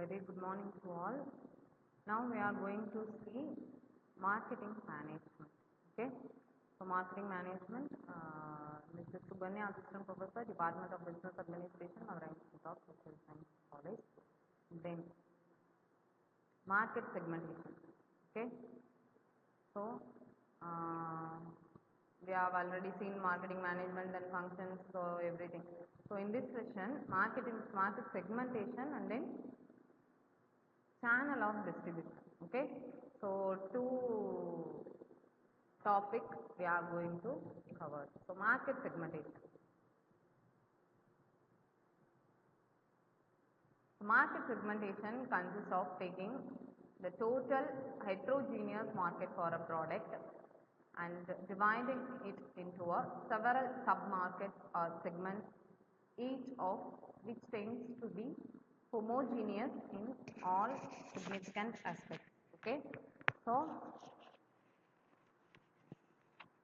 very good morning to all. Now we are going to see marketing management. Okay, so marketing management, Mr. Subhanya, Assistant Professor, Department of Business Administration, Madurai Institute of Social Science College. Then market segmentation. Okay, so we have already seen marketing management and functions, so everything. So in this session, market segmentation and then channel of distribution. Okay, so two topics we are going to cover. So market segmentation. Market segmentation consists of taking the total heterogeneous market for a product and dividing it into several sub-markets or segments, each of which tends to be homogeneous in all significant aspects. Okay, so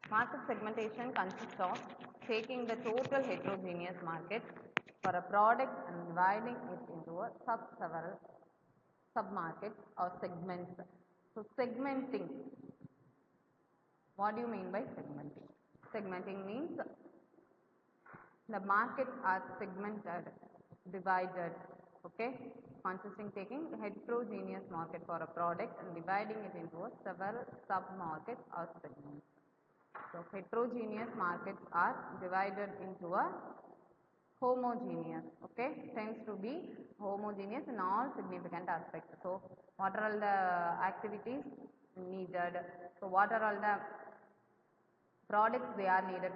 market segmentation consists of taking the total heterogeneous market for a product and dividing it into several sub-markets or segments. So segmenting. What do you mean by segmenting? Segmenting means the markets are segmented, divided, okay, consisting taking heterogeneous market for a product and dividing it into several sub-markets or segments. So heterogeneous markets are divided into a homogeneous, okay, tends to be homogeneous in all significant aspects. So what are all the activities needed? So what are all the products they are needed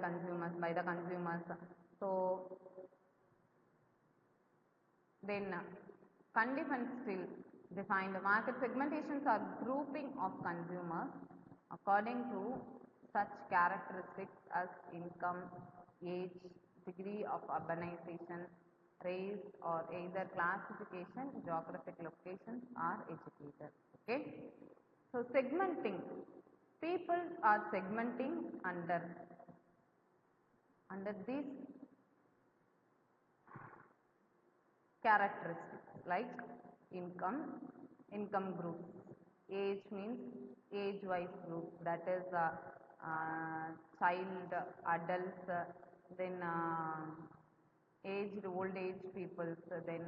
by the consumers? So then Cundiff and Still define the market segmentations are grouping of consumers according to such characteristics as income, age, degree of urbanization, race, or either classification, geographic locations, or educated. Okay, so segmenting, people are segmenting under these characteristics like income groups, age means age wise group, that is child, adults, then aged old age people, then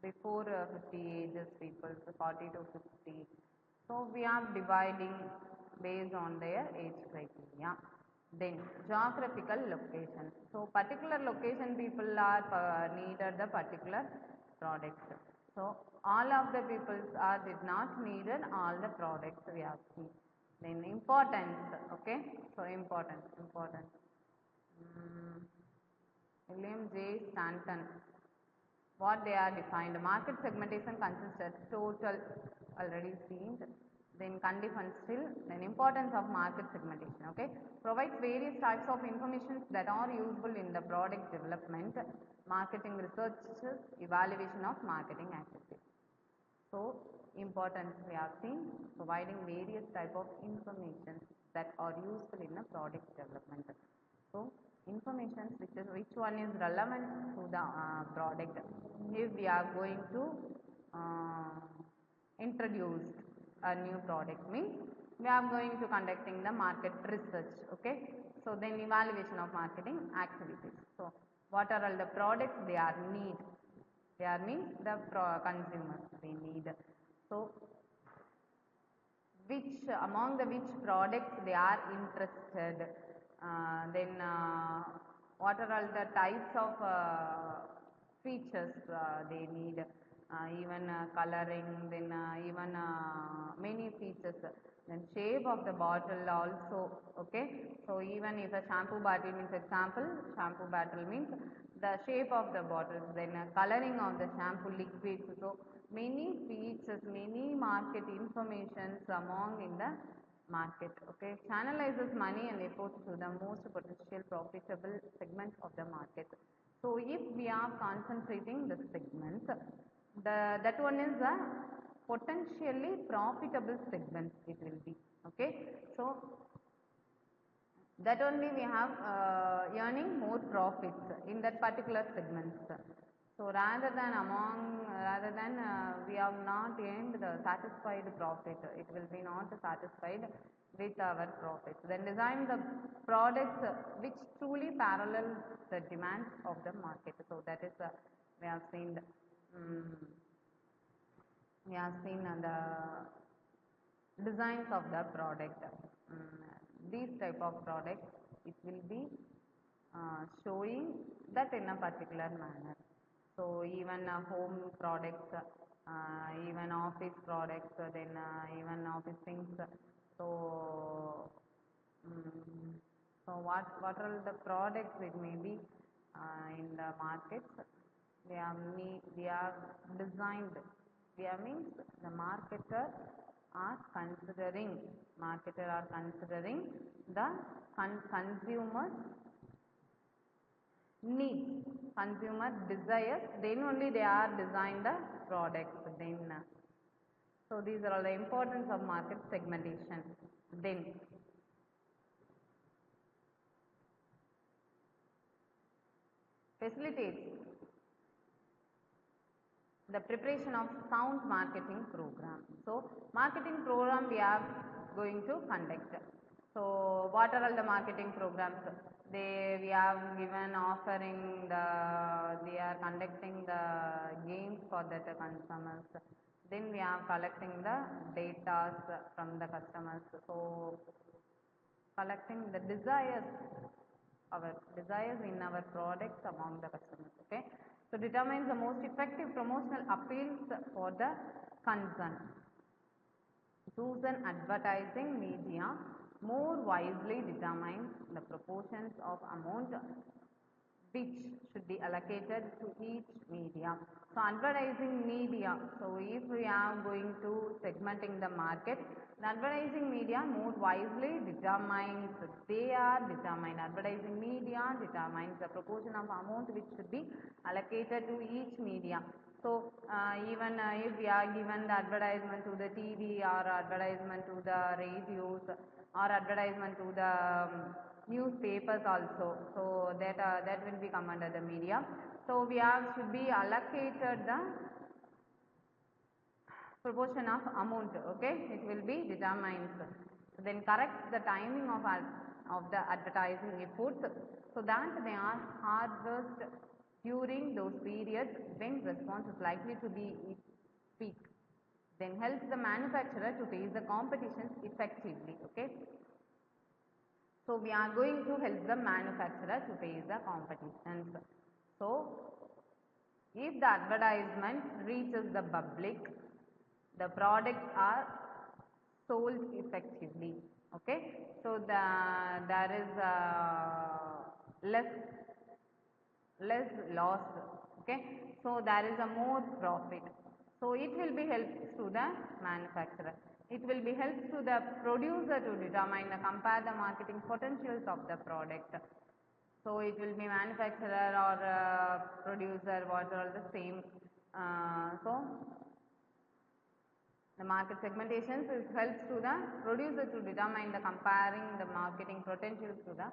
before 50 ages people, so 40 to 50. So we are dividing based on their age criteria. Then geographical location. So particular location people are needed the particular products. So all of the peoples did not needed all the products we have seen. Then importance. Okay, so importance. William J. Stanton. What they are defined? Market segmentation consists of total, already seen. Then Cundiff and Still, then importance of market segmentation. Okay, provides various types of information that are useful in the product development, marketing research, evaluation of marketing activities. So importance we have seen, providing various type of information that are useful in the product development. So information which one is relevant to the product. If we are going to introduce a new product, means we are going to conducting the market research. Okay, so then evaluation of marketing activities. So what are all the products they are need? They are means the consumers they need. So among which products they are interested, then what are all the types of features they need, even coloring, then even many features, then shape of the bottle also. Okay, so even if a shampoo bottle means, example, shampoo bottle means the shape of the bottle, then coloring of the shampoo liquids. So many features, many market informations among in the market. Okay, channelizes money and efforts to the most potential profitable segment of the market. So if we are concentrating the segments, that one is a potentially profitable segment it will be. Okay, so that only we have earning more profits in that particular segments. So rather than we have not earned the satisfied profit, it will be not satisfied with our profits. Then design the products which truly parallel the demand of the market. So that is we have seen the, we have seen the designs of the product. These type of products, it will be showing that in a particular manner. So even home products, even office products, then even office things. So so what are the products it may be in the markets? They are designed. They are means the marketer are considering the consumers needs, consumer desires, then only they are designed the products. Then so these are all the importance of market segmentation. Then facilitates the preparation of sound marketing program. So marketing program we are going to conduct. So what are all the marketing programs? We have given offering we are conducting the games for the customers. Then we are collecting the data from the customers. So collecting the desires in our products among the customers. Okay. So determines the most effective promotional appeals for the concern. Choose an advertising media more wisely determines the proportions of amount which should be allocated to each media. So advertising media, so if we are going to segmenting the market, the advertising media more wisely determines, advertising media determines the proportion of amount which should be allocated to each media. So even if we are given the advertisement to the TV or advertisement to the radios or advertisement to the newspapers also, so that will be come under the media. So we should be allocated the proportion of amount. Okay, it will be determined. So then correct the timing of the advertising efforts so that they are harvested during those periods when response is likely to be peak. Then helps the manufacturer to face the competitions effectively. Okay. So we are going to help the manufacturer to face the competitions. So if the advertisement reaches the public, the products are sold effectively. Okay. So there is less loss. Okay. So there is a more profit. So it will be helps to the manufacturer. It will be helps to the producer to determine compare the marketing potentials of the product. So it will be manufacturer or producer, what are the same. So the market segmentations helps to the producer to determine the comparing the marketing potentials to the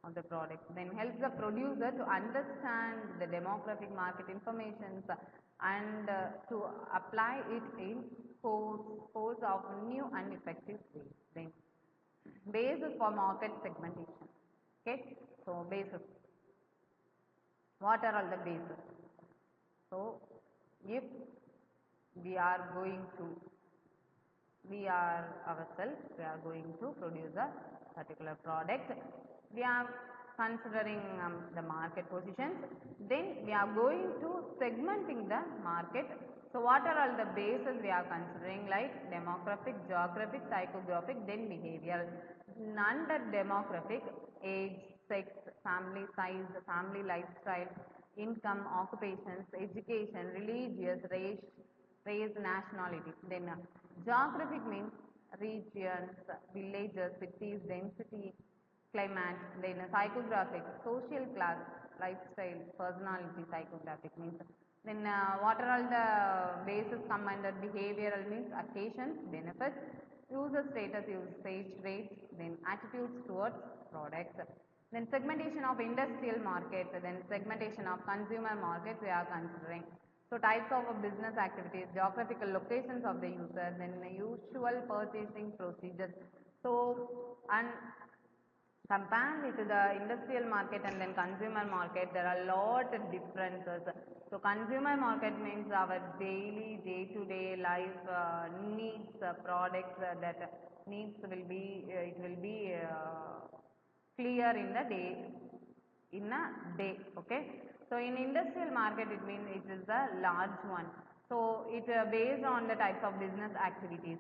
of the product. Then helps the producer to understand the demographic market information and to apply it in course of new and effective ways. Then basis for market segmentation. Okay. So basis. What are all the bases? So if we are going to produce a particular product, we are considering the market positions, then we are going to segmenting the market. So what are all the bases we are considering, like demographic, geographic, psychographic, then behavioral. Under demographic, age, sex, family size, family lifestyle, income, occupations, education, religious, race, nationality. Then geographic means regions, villages, cities, density, climate. Then psychographic, social class, lifestyle, personality. Psychographic means. Then what are all the bases come under behavioral means occasions, benefits, user status, usage rates, then attitudes towards products. Then segmentation of industrial market, then segmentation of consumer market we are considering. So types of business activities, geographical locations of the user, then usual purchasing procedures. So and compared with the industrial market and then consumer market, there are a lot of differences. So consumer market means our daily day-to-day life needs, products that needs will be it will be clear in the day, okay. So in industrial market it means it is a large one. So it based on the types of business activities,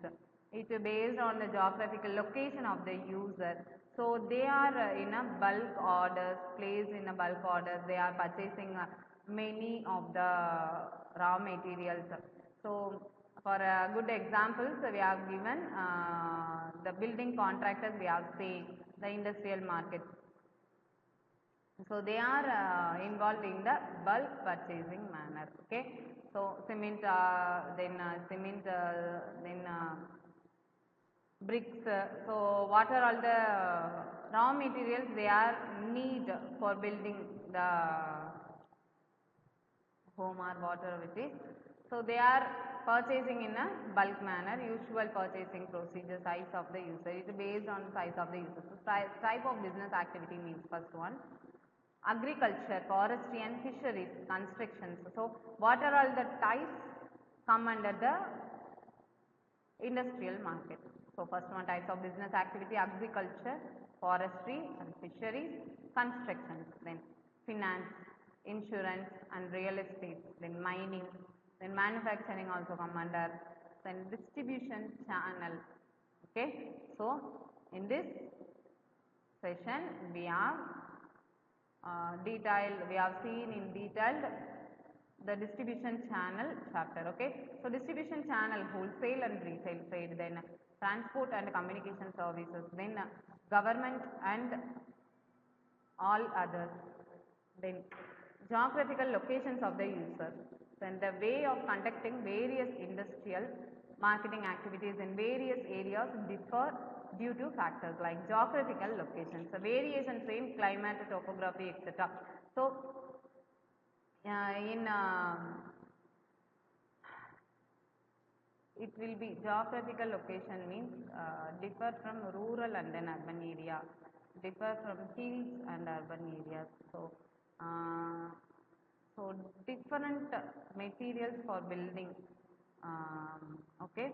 it based on the geographical location of the user. So they are in a bulk orders, placed in a bulk orders, they are purchasing many of the raw materials. So for good examples we have given the building contractors, we have seen the industrial market. So they are involved in the bulk purchasing manner, okay. So cement, then bricks. So what are all the raw materials they are need for building the home or whatever it is. So they are purchasing in a bulk manner, usual purchasing procedure, size of the user. It is based on size of the user. So type of business activity means first one. Agriculture, forestry and fisheries, constructions. So what are all the types come under the industrial market? So first one, types of business activity, agriculture, forestry and fisheries, constructions, then finance, insurance and real estate, then mining, then manufacturing also come under, then distribution channel, okay. So in this session we have we have seen in detailed the distribution channel chapter, okay. So distribution channel, wholesale and retail trade, then transport and communication services, then government and all others, then geographical locations of the user, then the way of conducting various industrial marketing activities in various areas differ due to factors like geographical locations, so variation, same climate, topography, etc. So it will be geographical location means differ from rural and then urban area, differ from hills and urban areas. So so different materials for building, okay,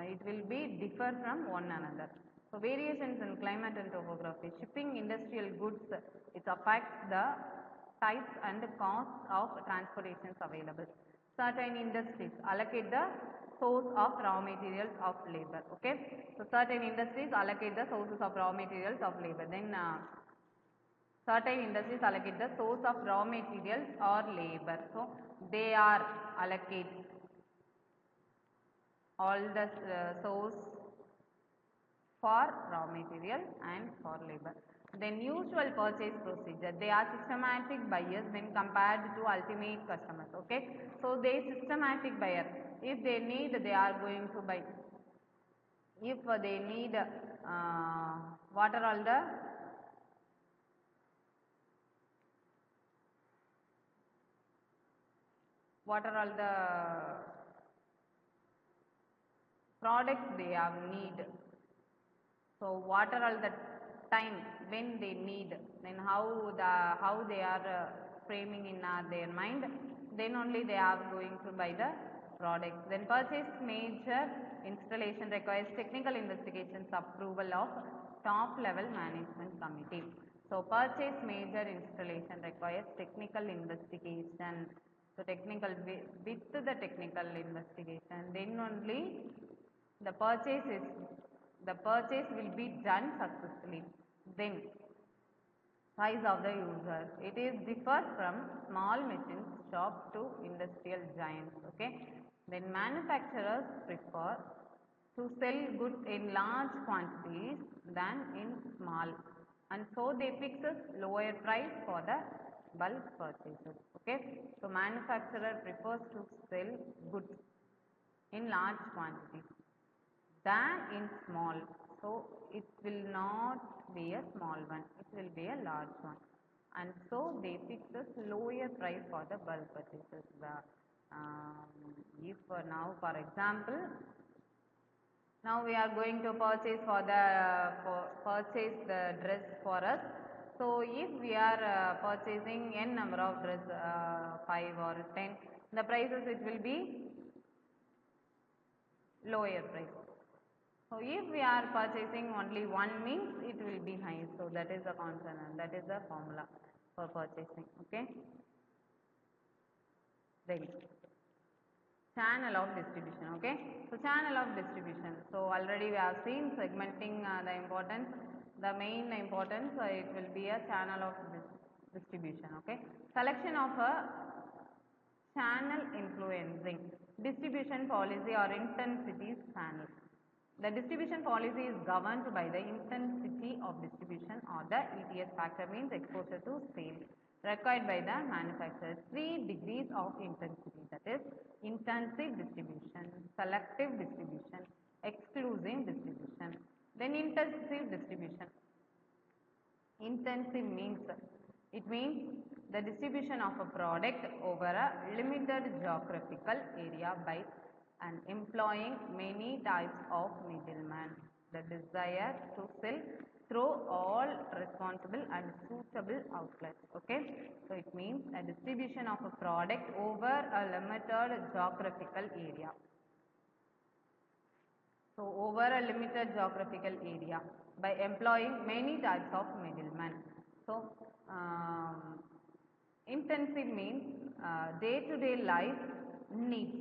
it will be differ from one another. So variations in climate and topography, shipping industrial goods, it affects the types and costs of transportations available. Certain industries allocate the source of raw materials of labor, okay. So certain industries allocate the sources of raw materials of labor, then certain industries allocate the source of raw materials or labor. So they are allocate all the source for raw material and for labor. Then usual purchase procedure, they are systematic buyers when compared to ultimate customers, okay. So they systematic buyer, if they need they are going to buy, if they need what are all the products they have need. So what are all the time when they need, then how they are framing in their mind, then only they are going to buy the products. Then purchase major installation requires technical investigations approval of top level management committee. So purchase major installation requires technical investigation. So technical with the technical investigation, then only the purchase will be done successfully. Then size of the user, it is differ from small machines shop to industrial giants, okay. Then manufacturers prefer to sell goods in large quantities than in small, and so they fix a lower price for the bulk purchases, okay. So manufacturer prefers to sell goods in large quantities than in small. So it will not be a small one, it will be a large one. And so they fix a lower price for the bulk purchases. If now for example, now we are going to purchase purchase the dress for us. So if we are purchasing n number of dress, 5 or 10, the prices it will be lower price. So if we are purchasing only one means it will be high. So that is the consonant, that is the formula for purchasing. Okay. Then channel of distribution. Okay. So channel of distribution. So already we have seen segmenting the importance. The main importance it will be a channel of distribution. Okay. Selection of a channel influencing distribution policy or intensity channel. The distribution policy is governed by the intensity of distribution or the ETS factor, means exposure to sale, required by the manufacturer. 3 degrees of intensity, that is intensive distribution, selective distribution, exclusive distribution. Then intensive distribution. Intensive means, it means the distribution of a product over a limited geographical area by and employing many types of middlemen. The desire to sell through all responsible and suitable outlets. Okay. So it means a distribution of a product over a limited geographical area. So over a limited geographical area by employing many types of middlemen. So intensive means day-to-day life needs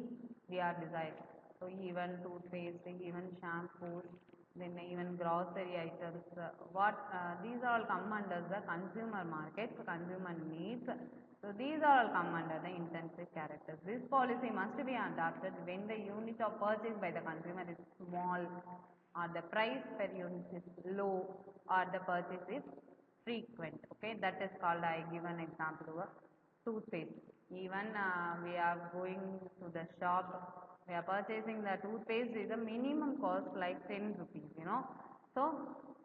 we are desired. So even toothpaste, even shampoos, then even grocery items, these all come under the consumer market, consumer needs. So these all come under the intensive characters. This policy must be adopted when the unit of purchase by the consumer is small, or the price per unit is low, or the purchase is frequent. Okay, that is called, I give an example of toothpaste. Even we are going to the shop, we are purchasing the toothpaste is a minimum cost like 10 rupees, So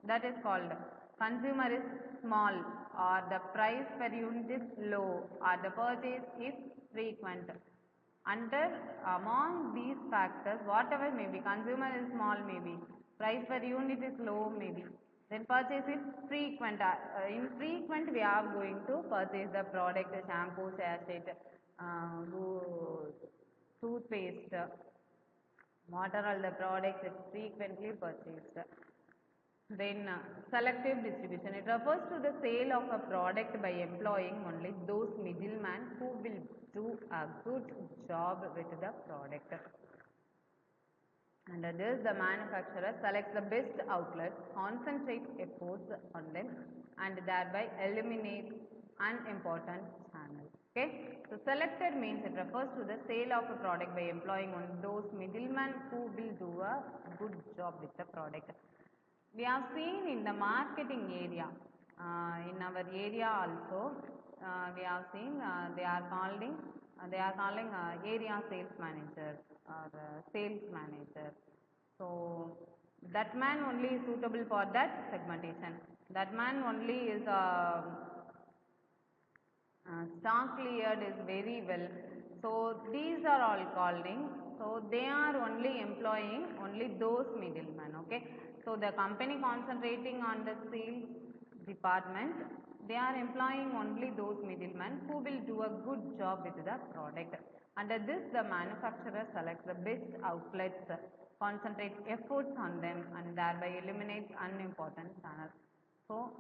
that is called consumer is small, or the price per unit is low, or the purchase is frequent. Among these factors, whatever may be, consumer is small maybe, price per unit is low maybe, then purchase is frequent. In frequent we are going to purchase the product, shampoo, sachet, toothpaste, what are all the products is frequently purchased. Then selective distribution, it refers to the sale of a product by employing only those middlemen who will do a good job with the product. Under this, the manufacturer selects the best outlets, concentrates efforts on them, and thereby eliminates unimportant channels. Okay. So selected means it refers to the sale of a product by employing on those middlemen who will do a good job with the product. We have seen in the marketing area, in our area also, we have seen they are calling area sales manager or sales manager. So that man only is suitable for that segmentation. That man only is stock cleared is very well. So these are all calling. So they are only employing only those middlemen. Okay. So the company concentrating on the sales department, they are employing only those middlemen who will do a good job with the product. Under this, the manufacturer selects the best outlets, concentrates efforts on them, and thereby eliminates unimportant channels. So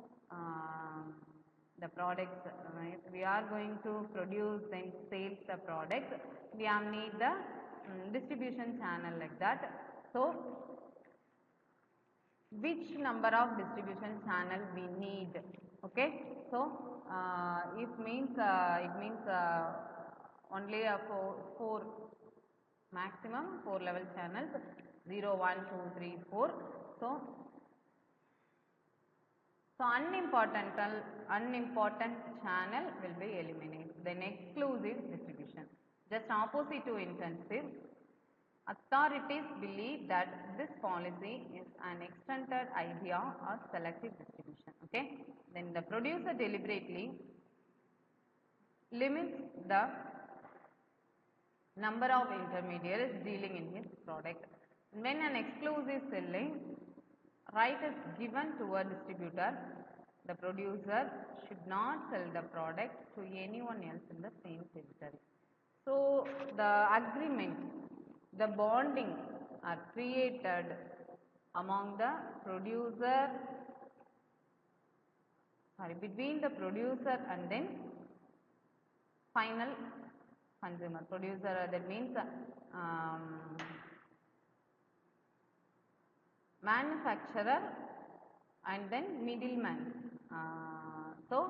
the products, if we are going to produce and sell the product, we have need the distribution channel like that. So which number of distribution channel we need? Okay. So it means only a 4 maximum 4 level channels, 0, 1, 2, 3, 4. So unimportant channel will be eliminated. Then exclusive distribution, just opposite to intensive. Authorities believe that this policy is an extended idea of selective distribution. Okay, then the producer deliberately limits the number of intermediaries dealing in his product. When an exclusive selling right is given to a distributor, the producer should not sell the product to anyone else in the same territory. So the agreement, the bonding are created among the producer, between the producer and then final consumer. Producer, that means manufacturer and then middleman. So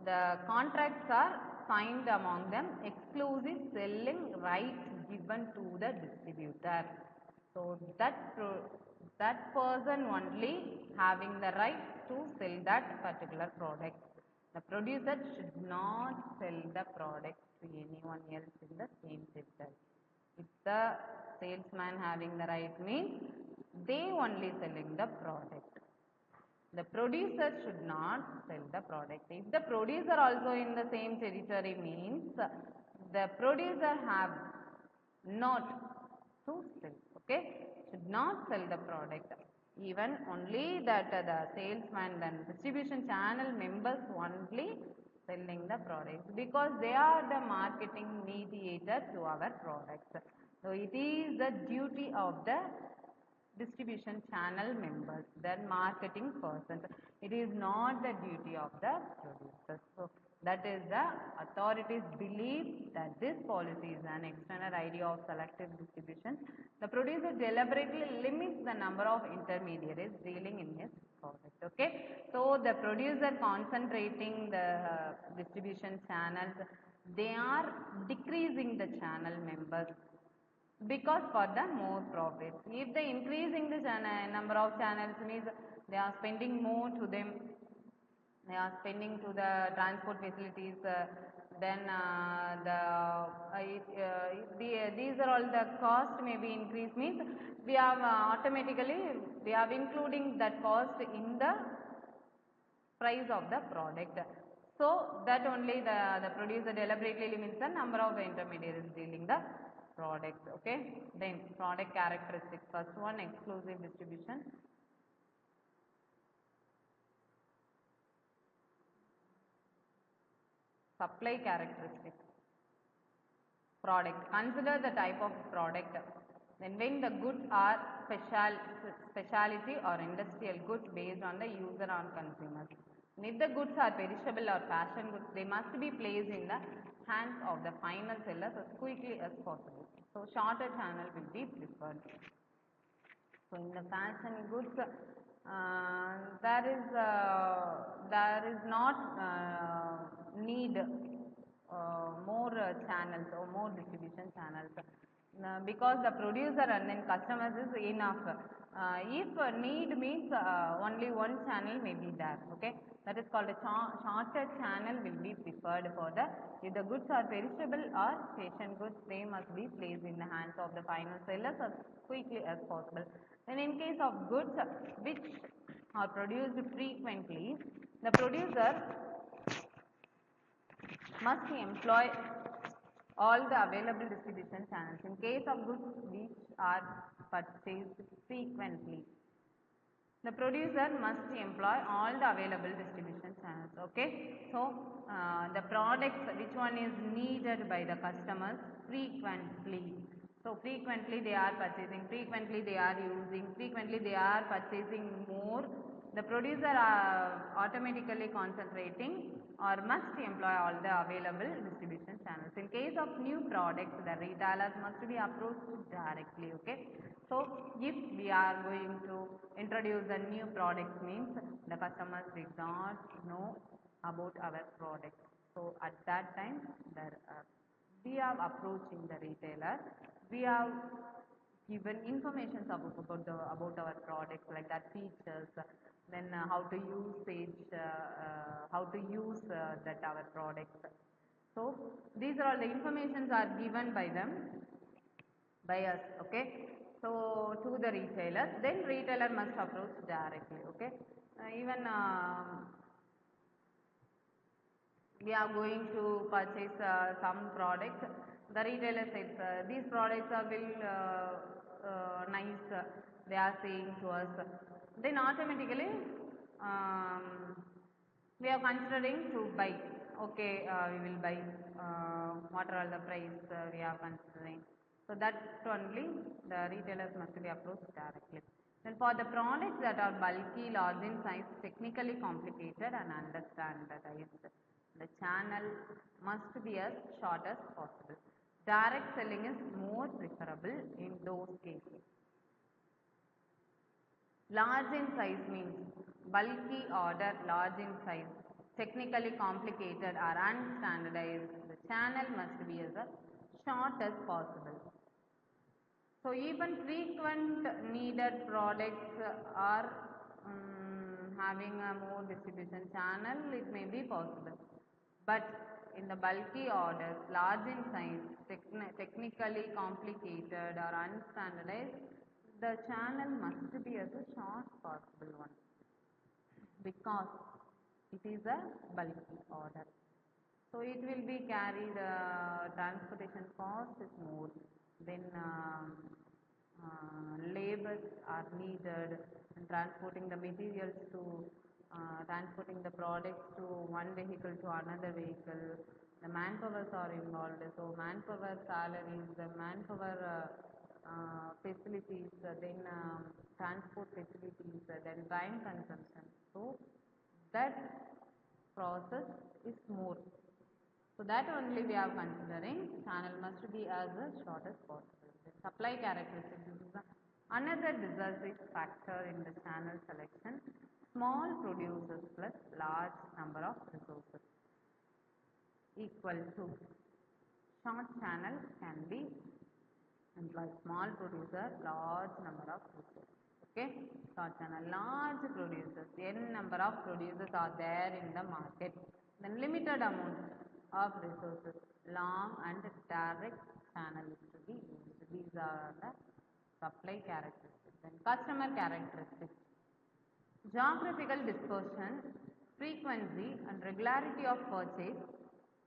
the contracts are signed among them, exclusive selling right given to the distributor. So that person only having the right to sell that particular product. The producer should not sell the product to anyone else in the same sector. If the salesman having the right means they only selling the product. The producer should not sell the product. If the producer also in the same territory means the producer have not to sell, okay, should not sell the product. Even only that the salesman and distribution channel members only selling the products, because they are the marketing mediator to our products. So it is the duty of the distribution channel members, then marketing person. It is not the duty of the producers. So that is the authorities believe that this policy is an extended idea of selective distribution. The producer deliberately limits the number of intermediaries dealing in his product. Okay, so the producer concentrating the distribution channels, they are decreasing the channel members because for the more profits. If they increasing the number of channels means they are spending more to them, they are spending to the transport facilities, then these are all the cost may be increased means we have automatically we are including that cost in the price of the product. So that only the producer deliberately limits the number of intermediaries dealing the products. Okay, then product characteristics. First one, exclusive distribution. Supply characteristics. Product. Consider the type of product. Then when the goods are specialty or industrial goods based on the user or consumers. And if the goods are perishable or fashion goods, they must be placed in the hands of the final sellers as quickly as possible. So shorter channel will be preferred. So in the fashion goods, there is not need more channels or more distribution channels, because the producer and then customers is enough. If need means only one channel may be there. Okay, that is called a shorter channel will be preferred for the, if the goods are perishable or fashion goods, they must be placed in the hands of the final sellers as quickly as possible. Then in case of goods which are produced frequently, the producer must employ all the available distribution channels. In case of goods which are purchased frequently, the producer must employ all the available distribution channels. Okay, so the products which one is needed by the customers frequently. So frequently they are purchasing, frequently they are using, frequently they are purchasing more. The producer are automatically concentrating or must employ all the available distribution channels. In case of new products, the retailers must be approached directly. Okay, so if we are going to introduce a new product means the customers did not know about our product. So at that time we are approaching the retailer, we have given information about our products, like that features, then how to use that our products. So these are all the informations are given by them, buyers, okay. So to the retailers, then retailer must approach directly, okay. Even we are going to purchase some products, the retailer says these products are will nice, they are saying to us, then automatically um, we are considering to buy, okay, we will buy, what are all the price we are considering. So that only the retailers must be approached directly. Then for the products that are bulky, large in size, technically complicated and understandardized, the channel must be as short as possible. Direct selling is more preferable in those cases. Large in size means bulky order, large in size, technically complicated or unstandardized. The channel must be as short as possible. So even frequent needed products are having a more distribution channel, it may be possible. But in the bulky orders, large in size, technically complicated or unstandardized, the channel must be as a short possible one, because it is a bulky order. So it will be carried, transportation cost is more, then labors are needed in transporting the materials to, transporting the products to one vehicle to another vehicle. The manpowers are involved, so manpower salaries, the manpower facilities, then transport facilities, then time consumption. So that process is more. So that only we are considering channel must be as short as possible. The supply characteristics, this is another decisive factor in the channel selection. Small producers plus large number of resources equal to short channel can be employed. Small producer, large number of resources. Okay, short channel, large producers, n number of producers are there in the market, then limited amount of resources, long and direct channel is to be used. These are the supply characteristics. Then customer characteristics, geographical dispersion, frequency and regularity of purchase,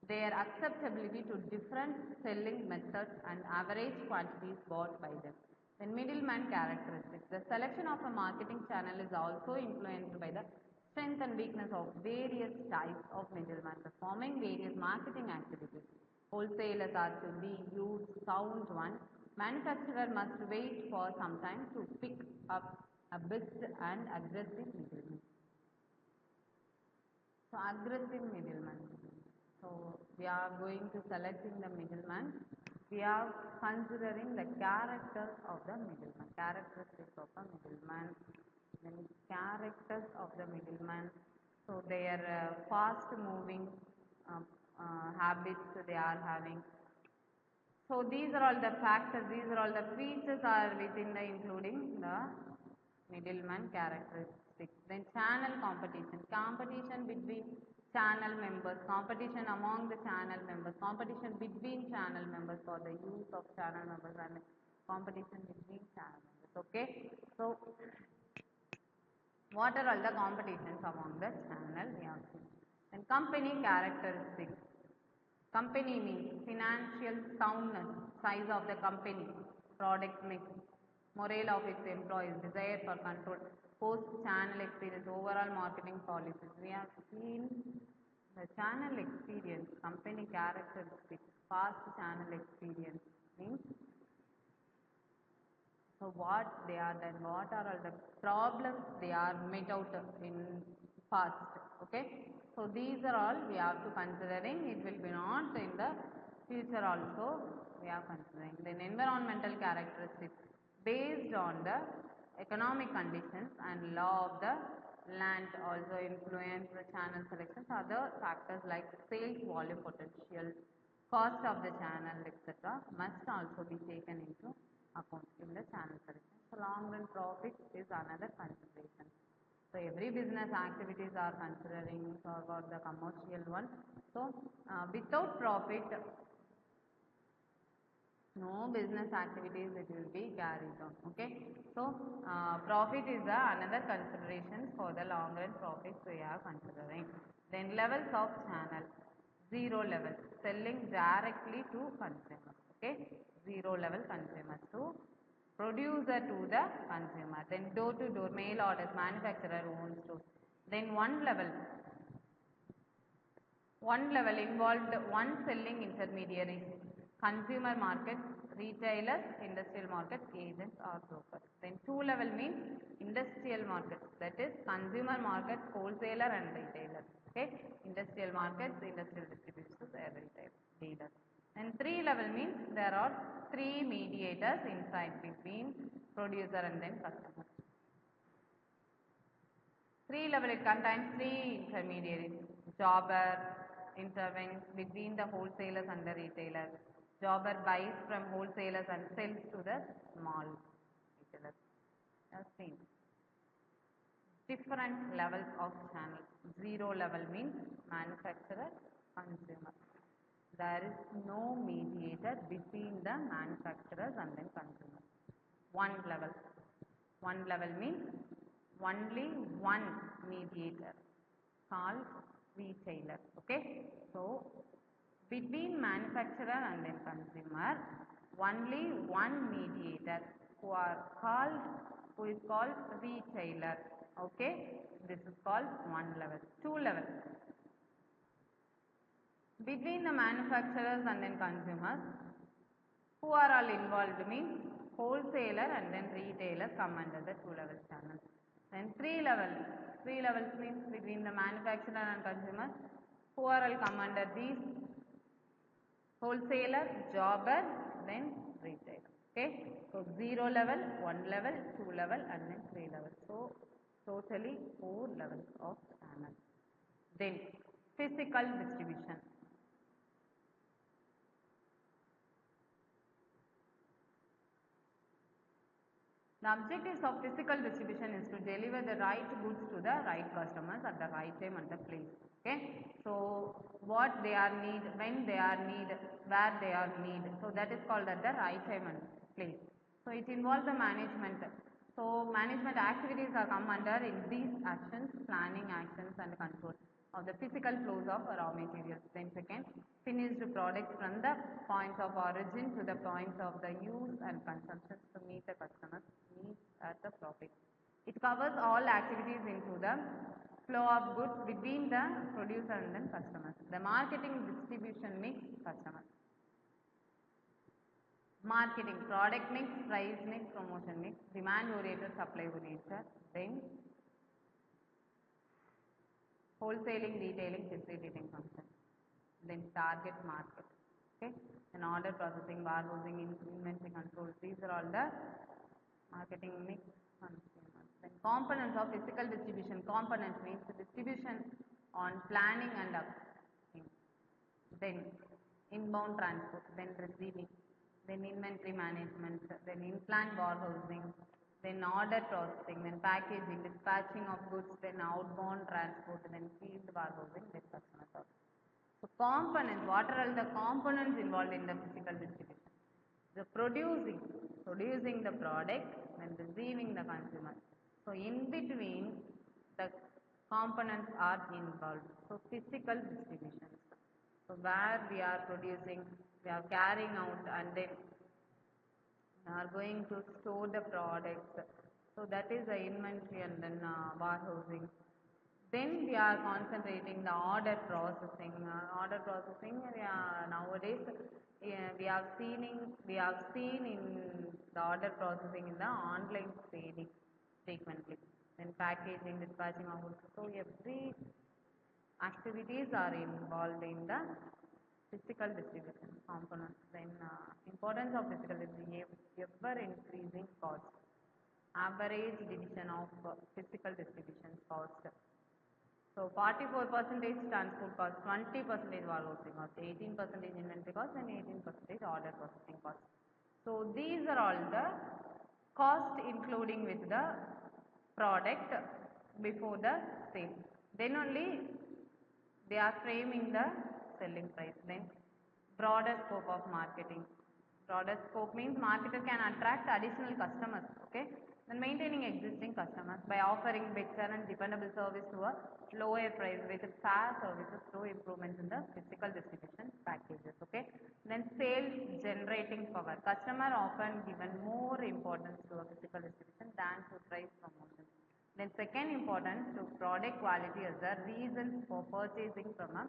their acceptability to different selling methods and average quantities bought by them. Then middleman characteristics, the selection of a marketing channel is also influenced by the strength and weakness of various types of middlemen performing various marketing activities. Wholesalers are to be used sound one. Manufacturer must wait for some time to pick up a best and aggressive middleman. So aggressive middleman. So we are going to selecting the middleman. We are considering the characters of the middleman, characteristics of a middleman, then characters of the middleman. So their fast moving habits they are having. So these are all the factors, these are all the features are within the including the middleman characteristics. Then channel competition, competition between channel members, competition among the channel members, competition between channel members for the use of channel members, and competition between channel members. Okay, so what are all the competitions among the channel we have seen. Then company characteristics. Company means financial soundness, size of the company, product mix, morale of its employees, desire for control, post-channel experience, overall marketing policies. We have seen the channel experience, company characteristics, past channel experience means, so what they are done, what are all the problems they are met out in past. Okay, so these are all we have to considering. It will be not in the future also we are considering. Then environmental characteristics based on the economic conditions and law of the land also influence the channel selections. Other factors like sales volume potential, cost of the channel, etc. must also be taken into account in the channel selection. So long run profit is another consideration. So every business activities are considering for the commercial one. So without profit, no business activities it will be carried on. Okay, so profit is the another consideration for the long run profits we are considering. Then levels of channel, zero level, selling directly to consumers. Okay, zero level consumers to producer to the consumer. Then door to door, mail orders, manufacturer owns stores. Then one level involved one selling intermediaries, consumer market, retailers, industrial market, agents or brokers. Then two level means industrial market, that is consumer market, wholesaler and retailer. Okay, industrial markets, industrial distributors, retail dealers. And three level means there are three mediators inside between producer and then customer. Three level, it contains three intermediaries. Jobber intervenes between the wholesalers and the retailers. Jobber buys from wholesalers and sells to the small retailers. Same. Different levels of channel. Zero level means manufacturer, consumer. There is no mediator between the manufacturers and then consumers. One level. One level means only one mediator called retailer. Okay, so between manufacturer and then consumer, only one mediator who is called retailer. Okay, this is called one level. Two level, between the manufacturers and then consumers, who are all involved means wholesaler and then retailer come under the two level channel. Then three levels means between the manufacturer and consumer, who are all come under these wholesaler, jobber, then retailer. Okay, so zero level, one level, two level and then three level. So totally four levels of channel. Then physical distribution. The objectives of physical distribution is to deliver the right goods to the right customers at the right time and the place. Okay, so what they are need, when they are need, where they are need. So that is called at the right time and place. So it involves the management. So management activities are come under in these actions, planning actions and control of the physical flows of raw materials. Then second, finished products from the points of origin to the points of the use and consumption to meet the customer's needs at the profit. It covers all activities into the flow of goods between the producer and then customers. The marketing, distribution mix, customers. Marketing, product mix, price mix, promotion mix, demand oriented, supply oriented. Then wholesaling, retailing, facilitating function. Then target market. Okay, then order processing, warehousing, inventory control. These are all the marketing mix consumers. Then components of physical distribution. Components means the distribution on planning and upstream. Then inbound transport, then receiving, then inventory management, then in-plant warehousing, then order processing, then packaging, dispatching of goods, then outbound transport, then field warehousing, then customer service. So components, what are all the components involved in the physical distribution? The producing the product and receiving the consumer. So in between the components are involved. So physical distribution. So where we are producing, we are carrying out and then we are going to store the products. So that is the inventory and then warehousing. Then we are concentrating the order processing. Nowadays we have seen in the order processing in the online trading frequently. Then packaging, dispatching of goods. So every activities are involved in the physical distribution components. Then importance of physical distribution, ever increasing cost. Average division of physical distribution cost. So 44% transport cost, 20% warehousing cost, 18% inventory cost and 18% order processing cost. So these are all the cost including with the product before the sale. Then only they are framing the selling price. Then broader scope of marketing. Broader scope means marketer can attract additional customers, okay? Then maintaining existing customers by offering better and dependable service to a lower price with fair services through improvements in the physical distribution packages, okay? Then sales generating power. Customer often given more importance to a physical distribution than to price promotion. Then second importance to product quality is the reasons for purchasing from a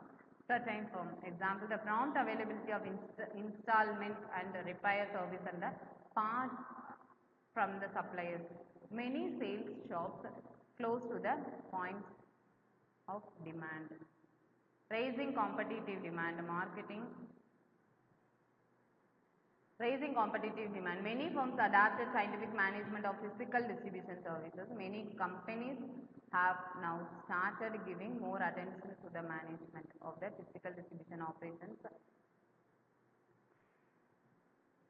certain firm. Example, the prompt availability of installment and repair service and the parts from the suppliers. Many sales shops close to the point of demand. Raising competitive demand, marketing. Raising competitive demand. Many firms adapted scientific management of physical distribution services. Many companies have now started giving more attention to the management of the physical distribution operations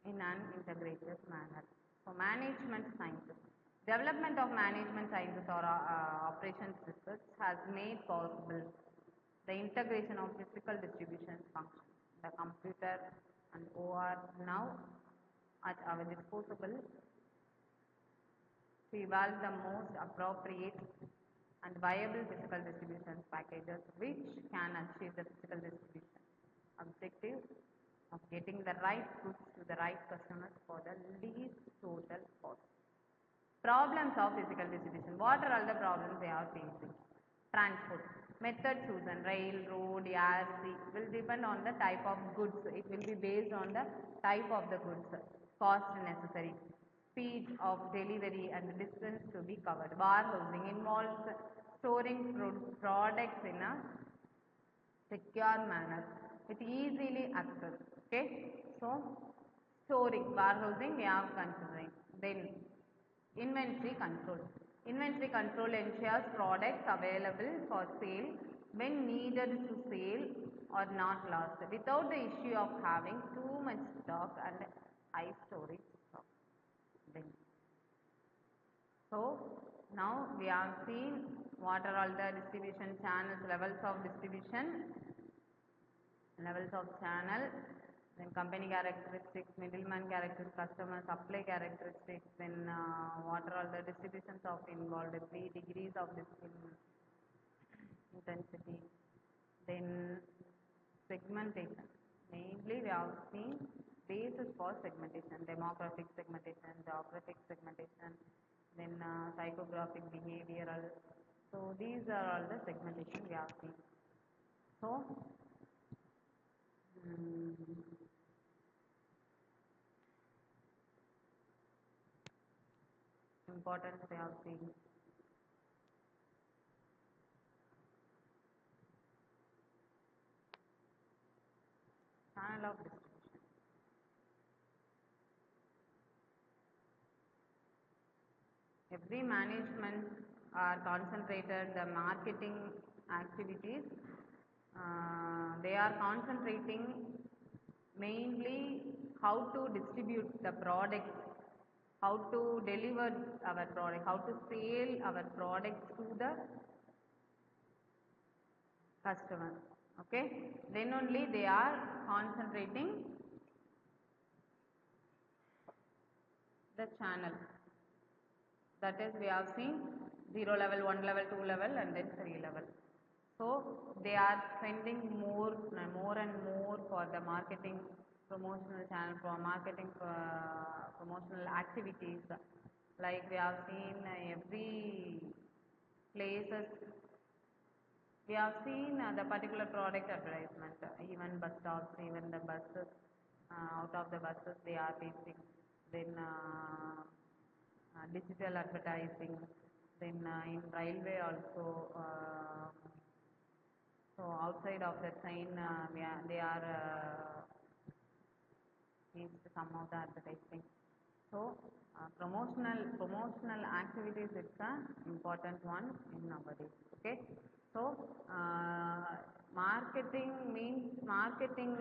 in an integrated manner. So, management sciences. Development of management sciences or operations research has made possible the integration of physical distribution functions. The computer and OR now at our disposal to evaluate the most appropriate and viable physical distribution packages which can achieve the physical distribution objective of getting the right goods to the right customers for the least total cost. Problems of physical distribution. What are all the problems they are facing? Transport. Method chosen, rail, road, air, sea will depend on the type of goods. It will be based on the type of the goods. Cost necessary. Speed of delivery and distance to be covered. Warehousing involves storing products in a secure manner with easily access. Okay, so storing, warehousing we have considering. Then inventory control. Inventory control ensures products available for sale when needed to sell or not lost without the issue of having too much stock and high storage stock. Then, so now we have seen what are all the distribution channels, levels of distribution, levels of channel, then company characteristics, middleman characteristics, customer supply characteristics, then what are all the distributions of involved, 3 degrees of intensity, then segmentation. Mainly we have seen basis for segmentation, demographic segmentation, geographic segmentation, then psychographic, behavioral. So these are all the segmentation we have seen. So importance we have seen. Channel of distribution. Every management are concentrated the marketing activities. They are concentrating mainly how to distribute the product, how to deliver our product, how to sell our products to the customer. Okay, then only they are concentrating the channel. That is, we have seen 0 level, 1 level, 2 level, and then 3 level. So they are spending more and more for the marketing, promotional channel, for marketing, promotional activities. Like we have seen every places, we have seen the particular product advertisement, even bus stops, even the buses, out of the buses they are facing. Then digital advertising, then in railway also. So outside of the train, they are used some of the advertising. So promotional activities is the important one in nowadays. Okay. So marketing means marketing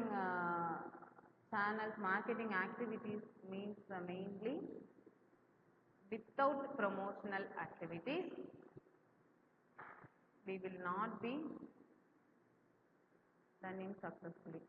channels, marketing activities means mainly without promotional activities we will not be running successfully.